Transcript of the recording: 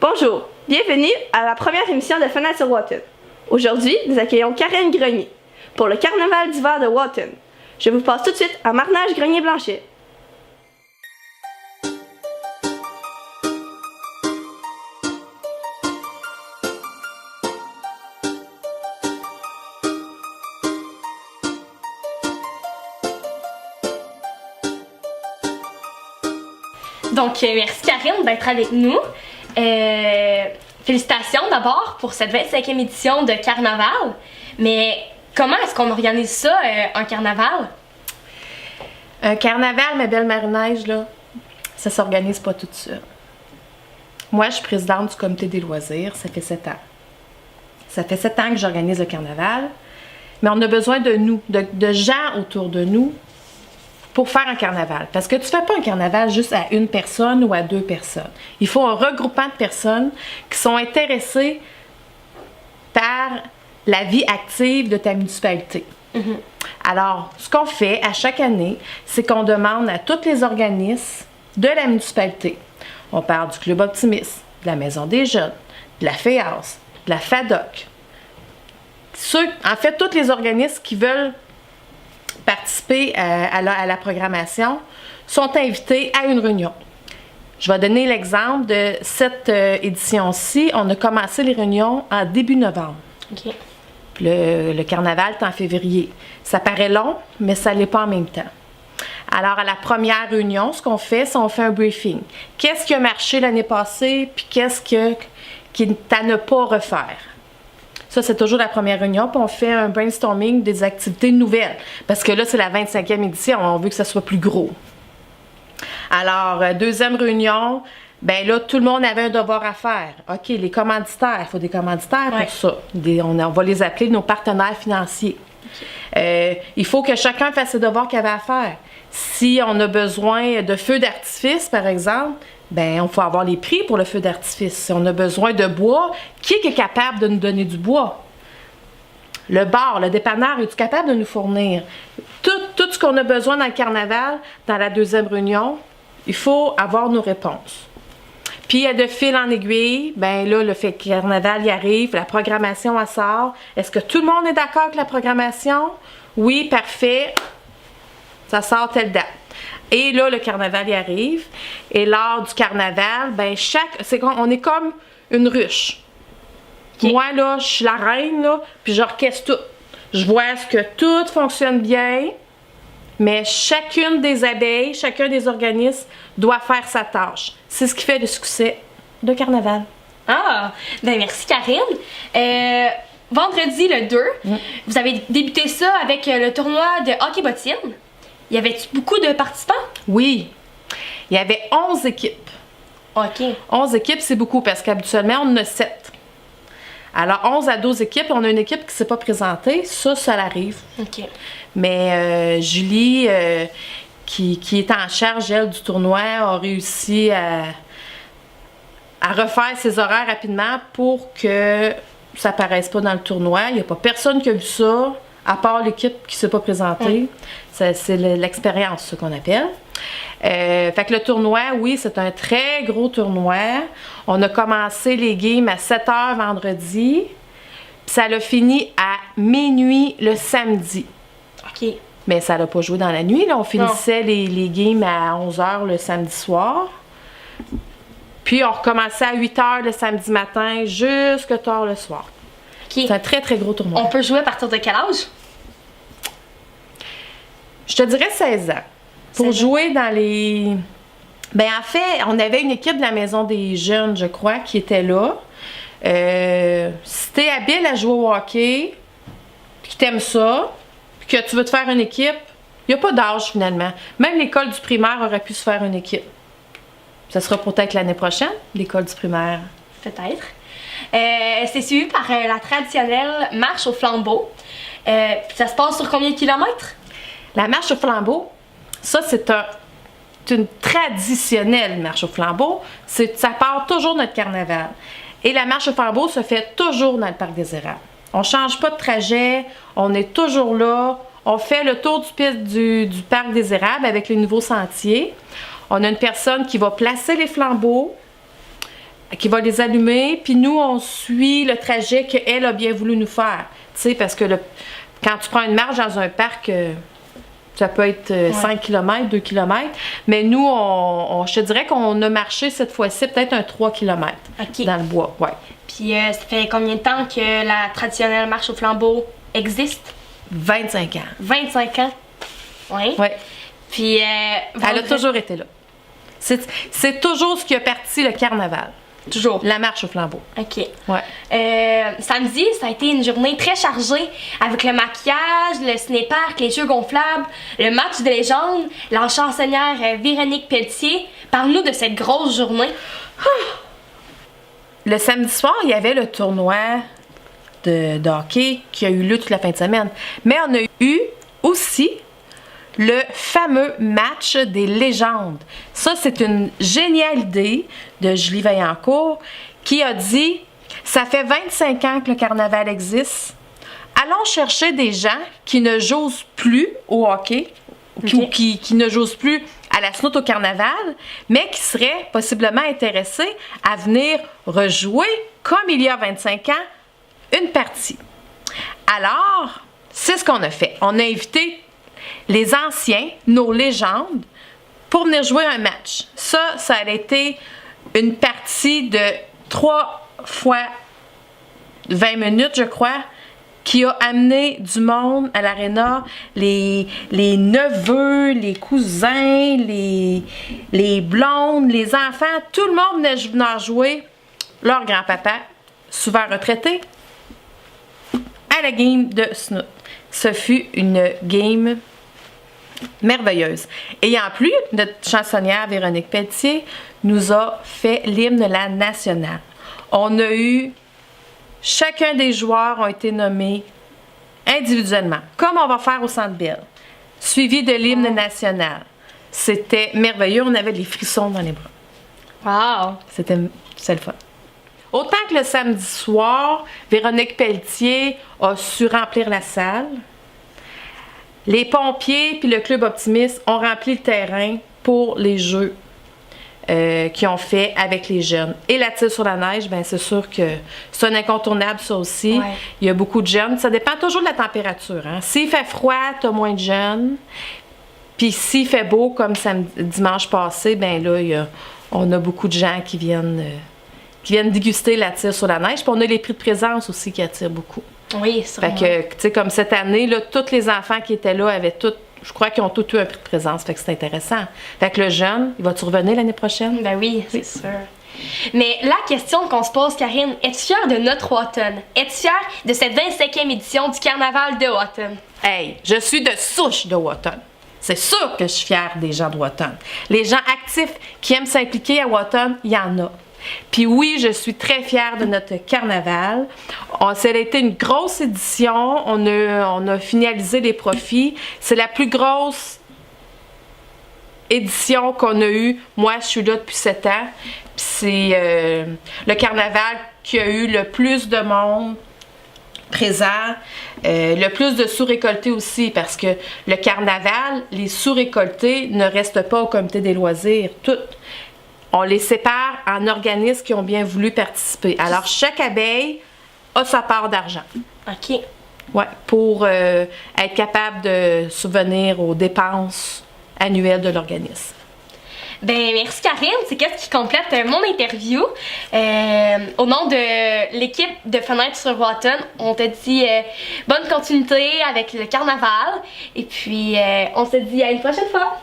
Bonjour, bienvenue à la première émission de Fenêtre sur Wotton. Aujourd'hui, nous accueillons Karine Grenier pour le Carnaval d'hiver de Wotton. Je vous passe tout de suite à Marnage Grenier-Blanchet. Donc, merci Karine d'être avec nous. Félicitations d'abord pour cette 25e édition de Carnaval. Mais comment est-ce qu'on organise ça, un carnaval? Un carnaval, ma belle Marie-Neige, là, ça s'organise pas tout seul. Moi, je suis présidente du comité des loisirs, ça fait 7 ans. Ça fait 7 ans que j'organise le carnaval, mais on a besoin de nous, de gens autour de nous, pour faire un carnaval. Parce que tu fais pas un carnaval juste à une personne ou à 2 personnes. Il faut un regroupement de personnes qui sont intéressées par la vie active de ta municipalité. Mm-hmm. Alors, ce qu'on fait à chaque année, c'est qu'on demande à tous les organismes de la municipalité. On parle du Club Optimiste, de la Maison des Jeunes, de la FEAS, de la FADOC. En fait, tous les organismes qui veulent participer à la programmation sont invités à une réunion. Je vais donner l'exemple de cette édition-ci. On a commencé les réunions en début novembre. OK. Le carnaval est en février. Ça paraît long, mais ça ne l'est pas en même temps. Alors, à la première réunion, ce qu'on fait, c'est qu'on fait un briefing. Qu'est-ce qui a marché l'année passée, puis qu'est-ce qui est à ne pas refaire? Ça, c'est toujours la première réunion, puis on fait un brainstorming des activités nouvelles. Parce que là, c'est la 25e édition, on veut que ça soit plus gros. Alors, deuxième réunion, ben là, tout le monde avait un devoir à faire. OK, les commanditaires, il faut des commanditaires pour ça. On va les appeler nos partenaires financiers. Okay. Il faut que chacun fasse ses devoirs qu'il avait à faire. Si on a besoin de feux d'artifice, par exemple, ben on faut avoir les prix pour le feu d'artifice. Si on a besoin de bois, qui est capable de nous donner du bois? Le bar, le dépanneur, est-tu capable de nous fournir? Tout ce qu'on a besoin dans le carnaval, dans la deuxième réunion, il faut avoir nos réponses. Puis, de fil en aiguille, ben là, le carnaval y arrive, la programmation elle sort. Est-ce que tout le monde est d'accord avec la programmation? Oui, parfait. Ça sort telle date. Et là, le carnaval y arrive. Et lors du carnaval, ben on est comme une ruche. Okay. Moi, là, je suis la reine, là, puis j'orchestre tout. Je vois est-ce que tout fonctionne bien, mais chacune des abeilles, chacun des organismes doit faire sa tâche. C'est ce qui fait le succès de carnaval. Ah! Ben merci, Karine. Vendredi, le 2, vous avez débuté ça avec le tournoi de hockey bottine. Y avait-tu beaucoup de participants? Oui. Il y avait 11 équipes. OK. 11 équipes, c'est beaucoup parce qu'habituellement, on en a 7. Alors, 11 à 12 équipes, on a une équipe qui ne s'est pas présentée. Ça l'arrive. OK. Mais Julie, qui est en charge, elle, du tournoi, a réussi à refaire ses horaires rapidement pour que ça ne paraisse pas dans le tournoi. Il n'y a pas personne qui a vu ça, à part l'équipe qui ne s'est pas présentée. C'est l'expérience, ce qu'on appelle. Fait que le tournoi, oui, c'est un très gros tournoi. On a commencé les games à 7h vendredi. Puis ça l'a fini à minuit le samedi. OK. Mais ça l'a pas joué dans la nuit. Là. On finissait les games à 11h le samedi soir. Puis on recommençait à 8h le samedi matin jusque tard le soir. Okay. C'est un très, très gros tournoi. On peut jouer à partir de quel âge? Je te dirais 16 ans. Pour jouer dans les... Ben en fait, on avait une équipe de la Maison des Jeunes, je crois, qui était là. Si t'es habile à jouer au hockey, puis que t'aimes ça, puis que tu veux te faire une équipe, il n'y a pas d'âge finalement. Même l'école du primaire aurait pu se faire une équipe. Ça sera peut-être l'année prochaine, l'école du primaire. Peut-être. C'est suivi par la traditionnelle marche au flambeau. Ça se passe sur combien de kilomètres? La marche au flambeau, ça c'est une traditionnelle marche au flambeau. Ça part toujours de notre carnaval. Et la marche au flambeau se fait toujours dans le Parc des Érables. On ne change pas de trajet, on est toujours là. On fait le tour du Parc des Érables avec les nouveaux sentiers. On a une personne qui va placer les flambeaux. qui va les allumer, puis nous, on suit le trajet qu'elle a bien voulu nous faire. Tu sais, parce que quand tu prends une marche dans un parc, ça peut être 5 km, 2 km, mais nous, je te dirais qu'on a marché cette fois-ci peut-être un 3 km dans le bois. Ouais. Puis ça fait combien de temps que la traditionnelle marche au flambeau existe? 25 ans. 25 ans? Oui. Ouais. Puis elle a toujours été là. C'est toujours ce qui a parti le carnaval. Toujours. La marche au flambeau. OK. Ouais. Samedi, ça a été une journée très chargée avec le maquillage, le ciné-parc, les jeux gonflables, le match de légende, la chansonnière Véronique Pelletier. Parle-nous de cette grosse journée. Le samedi soir, il y avait le tournoi de hockey qui a eu lieu toute la fin de semaine. Mais on a eu aussi le fameux match des légendes. Ça, c'est une géniale idée de Julie Vaillancourt qui a dit « Ça fait 25 ans que le carnaval existe. Allons chercher des gens qui ne jouent plus au hockey, ou qui ne jouent plus à la snout au carnaval, mais qui seraient possiblement intéressés à venir rejouer, comme il y a 25 ans, une partie. » Alors, c'est ce qu'on a fait. On a invité les anciens, nos légendes, pour venir jouer un match. Ça a été une partie de 3 fois 20 minutes, je crois, qui a amené du monde à l'aréna, les neveux, les cousins, les blondes, les enfants, tout le monde venait venir jouer leur grand-papa, souvent retraité, à la game de snout. Ce fut une game merveilleuse. Et en plus, notre chansonnière Véronique Pelletier nous a fait l'hymne la nationale. On a eu, chacun des joueurs ont été nommés individuellement, comme on va faire au Centre Bell, suivi de l'hymne national. C'était merveilleux, on avait les frissons dans les bras. Wow! C'est le fun. Autant que le samedi soir, Véronique Pelletier a su remplir la salle. Les pompiers puis le Club Optimiste ont rempli le terrain pour les jeux qu'ils ont fait avec les jeunes. Et la tire sur la neige, bien c'est sûr que c'est un incontournable ça aussi. Ouais. Il y a beaucoup de jeunes. Ça dépend toujours de la température. Hein. S'il fait froid, tu as moins de jeunes. Puis s'il fait beau, comme dimanche passé, bien là, on a beaucoup de gens qui viennent déguster la tire sur la neige. Puis on a les prix de présence aussi qui attirent beaucoup. Oui, sûrement. Fait que, tu sais, comme cette année, là, tous les enfants qui étaient là avaient je crois qu'ils ont tous eu un prix de présence. Fait que c'est intéressant. Fait que le jeune, il va-tu revenir l'année prochaine? Ben oui, c'est sûr. Mais la question qu'on se pose, Karine, es-tu fière de notre Wotton? Es-tu fière de cette 25e édition du Carnaval de Wotton? Hey, je suis de souche de Wotton. C'est sûr que je suis fière des gens de Wotton. Les gens actifs qui aiment s'impliquer à Wotton, il y en a. Puis oui, je suis très fière de notre carnaval. Ça a été une grosse édition. On a finalisé les profits. C'est la plus grosse édition qu'on a eue. Moi, je suis là depuis 7 ans. Puis c'est le carnaval qui a eu le plus de monde présent, le plus de sous-récoltés aussi, parce que le carnaval, les sous-récoltés ne restent pas au comité des loisirs. On les sépare en organismes qui ont bien voulu participer. Alors, chaque abeille a sa part d'argent. OK. Ouais, pour être capable de subvenir aux dépenses annuelles de l'organisme. Ben merci Karine, c'est qu'est-ce qui complète mon interview. Au nom de l'équipe de Fenêtre sur Wotton, on te dit bonne continuité avec le carnaval et puis on se dit à une prochaine fois.